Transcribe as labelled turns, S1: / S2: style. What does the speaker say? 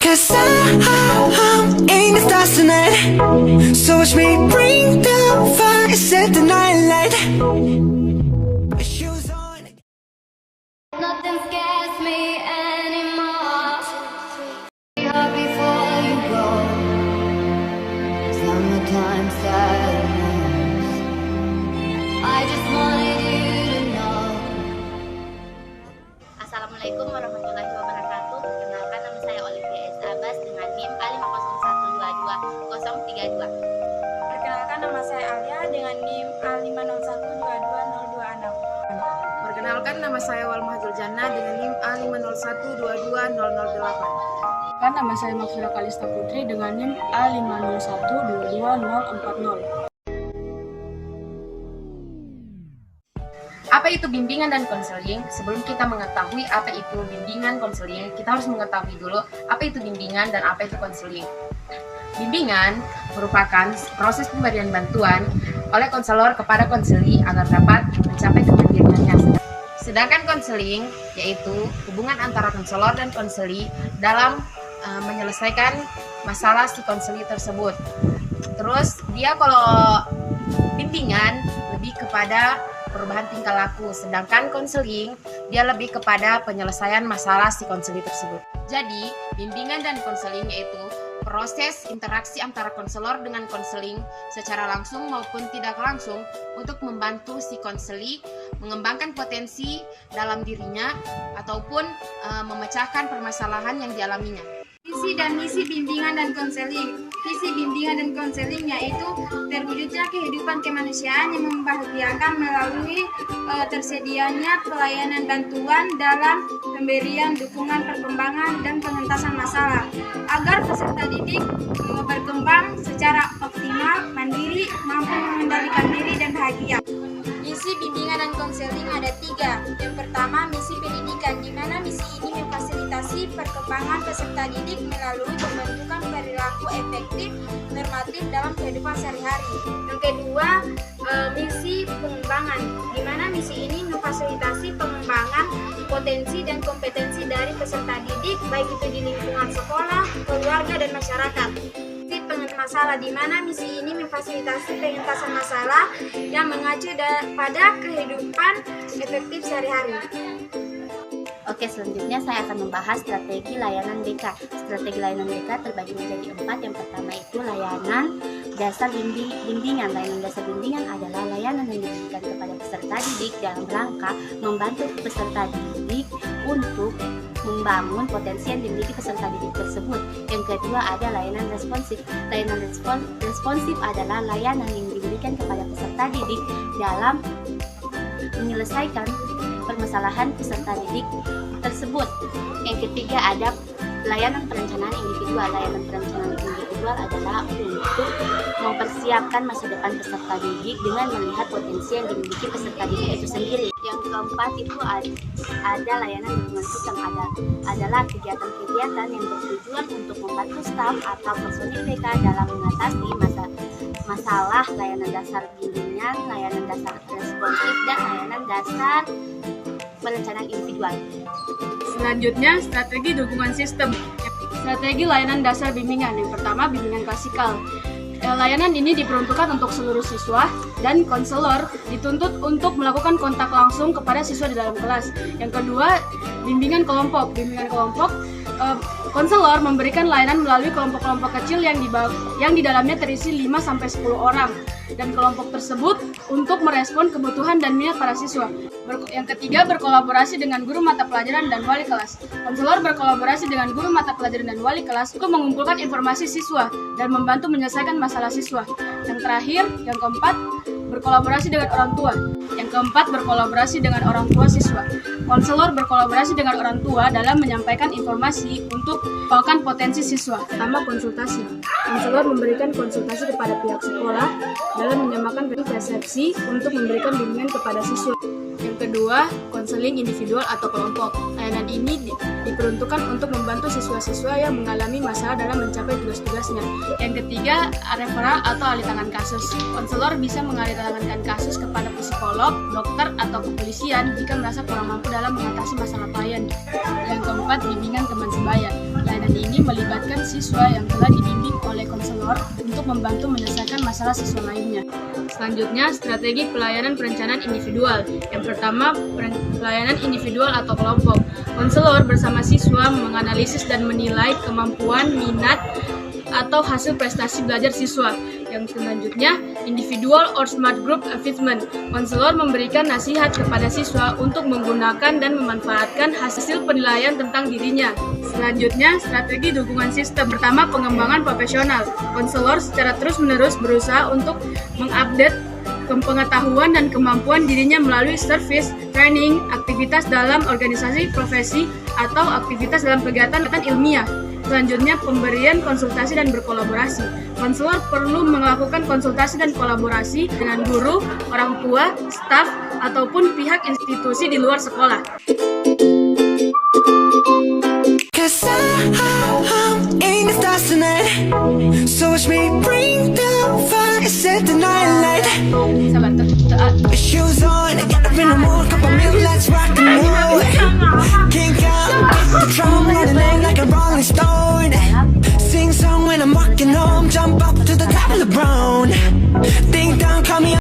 S1: 'Cause I'm in the stars tonight. So watch me bring the fire, set the night light. Shoes on.
S2: Nothing scares me anymore. Before you go, summertime sadness. I just wanted you to know. Assalamualaikum warahmatullahi wabarakatuh. Perkenalkan, nama saya Olivia S. Abbas dengan NIM A50122032.
S3: Perkenalkan, nama saya Alia dengan NIM A50122026.
S4: Perkenalkan, nama saya Walmah Juljana dengan NIM A50122008.
S3: Kan nama saya Mafira Kalista Putri dengan NIM A50122040.
S4: Apa itu bimbingan dan konseling? Sebelum kita mengetahui apa itu bimbingan konseling, kita harus mengetahui dulu apa itu bimbingan dan apa itu konseling. Bimbingan merupakan proses pemberian bantuan oleh konselor kepada konseli agar dapat mencapai kemandiriannya. Sedangkan konseling yaitu hubungan antara konselor dan konseli dalam menyelesaikan masalah si konseli tersebut. Terus dia kalau bimbingan lebih kepada perubahan tingkah laku, sedangkan konseling dia lebih kepada penyelesaian masalah si konseli tersebut. Jadi, bimbingan dan konseling yaitu proses interaksi antara konselor dengan konseling secara langsung maupun tidak langsung untuk membantu si konseli mengembangkan potensi dalam dirinya ataupun memecahkan permasalahan yang dialaminya.
S3: Visi dan misi bimbingan dan konseling. Visi bimbingan dan konseling yaitu terwujudnya kehidupan kemanusiaan yang membahagiakan melalui tersedianya pelayanan bantuan dalam pemberian dukungan perkembangan dan pengentasan masalah agar peserta didik berkembang secara optimal, mandiri, mampu mengendalikan diri dan bahagia. Misi bimbingan dan konseling ada 3. Yang pertama, misi pendidikan, di mana misi ini memfasilitasi perkembangan peserta didik melalui pembentukan perilaku efektif normatif dalam kehidupan sehari-hari. Yang kedua, misi pengembangan, di mana misi ini memfasilitasi pengembangan potensi dan kompetensi dari peserta didik, baik itu di lingkungan sekolah, keluarga, dan masyarakat. Masalah, di mana misi ini memfasilitasi pengentasan masalah yang mengacu pada kehidupan efektif sehari-hari.
S2: Oke, selanjutnya saya akan membahas strategi layanan BK. Strategi layanan BK terbagi menjadi 4. Yang pertama itu layanan dasar bimbingan. Layanan dasar bimbingan adalah layanan yang diberikan kepada peserta didik dalam rangka membantu peserta didik untuk membangun potensi yang dimiliki peserta didik tersebut. Yang kedua ada layanan responsif. Layanan responsif adalah layanan yang diberikan kepada peserta didik dalam menyelesaikan permasalahan peserta didik tersebut. Yang ketiga ada layanan perencanaan individual. Layanan perencanaan individual adalah untuk mempersiapkan masa depan peserta didik dengan melihat potensi yang dimiliki peserta didik itu sendiri. Yang keempat itu ada layanan lingkungan sistem, adalah kegiatan-kegiatan yang bertujuan untuk membantu staf atau personil BK dalam mengatasi masalah layanan dasar bimbingan, layanan dasar responsif, dan layanan dasar perencanaan individual.
S3: Selanjutnya, strategi dukungan sistem. Strategi layanan dasar bimbingan. Yang pertama, bimbingan klasikal. Layanan ini diperuntukkan untuk seluruh siswa dan konselor dituntut untuk melakukan kontak langsung kepada siswa di dalam kelas. Yang kedua, bimbingan kelompok. Bimbingan kelompok, konselor memberikan layanan melalui kelompok-kelompok kecil yang di dalamnya terisi 5-10 orang, dan kelompok tersebut untuk merespon kebutuhan dan minat para siswa. Yang ketiga, berkolaborasi dengan guru mata pelajaran dan wali kelas. Konselor berkolaborasi dengan guru mata pelajaran dan wali kelas untuk mengumpulkan informasi siswa dan membantu menyelesaikan masalah siswa. Yang terakhir, yang keempat, berkolaborasi dengan orang tua. Yang keempat, berkolaborasi dengan orang tua siswa. Konselor berkolaborasi dengan orang tua dalam menyampaikan informasi untuk mengembangkan potensi siswa. Pertama, konsultasi. Konselor memberikan konsultasi kepada pihak sekolah dalam menyamakan persepsi untuk memberikan bimbingan kepada siswa. Yang kedua, konseling individual atau kelompok. Layanan ini diperuntukkan untuk membantu siswa-siswa yang mengalami masalah dalam mencapai tugas-tugasnya. Yang ketiga, referral atau alih tangan kasus. Konselor bisa mengalih tangankan kasus kepada psikolog, dokter, atau kepolisian jika merasa kurang mampu dalam mengatasi masalah klien. Yang keempat, bimbingan teman sebaya. Layanan ini melibatkan siswa yang telah dibimbing oleh konselor untuk membantu menyelesaikan masalah siswa lainnya. Selanjutnya, strategi pelayanan perencanaan individual. Yang pertama, pelayanan individual atau kelompok. Konselor bersama siswa menganalisis dan menilai kemampuan, minat, atau hasil prestasi belajar siswa. Yang selanjutnya, individual or smart group assessment. Konselor memberikan nasihat kepada siswa untuk menggunakan dan memanfaatkan hasil penilaian tentang dirinya. Selanjutnya, strategi dukungan sistem. Pertama, pengembangan profesional. Konselor secara terus-menerus berusaha untuk mengupdate pengetahuan dan kemampuan dirinya melalui service, training, aktivitas dalam organisasi profesi, atau aktivitas dalam kegiatan ilmiah. Selanjutnya, pemberian konsultasi dan berkolaborasi. Konselor perlu melakukan konsultasi dan kolaborasi dengan guru, orang tua, staf, ataupun pihak institusi di luar sekolah.
S1: Cause I'm in the stars tonight. So watch me bring the fire, set the night light. Shoes on, get up in the mood, cup of milk, let's rock and roll. Kink out, the drum rolling like a rolling stone. Sing song when I'm walking home, jump up to the top of the brown.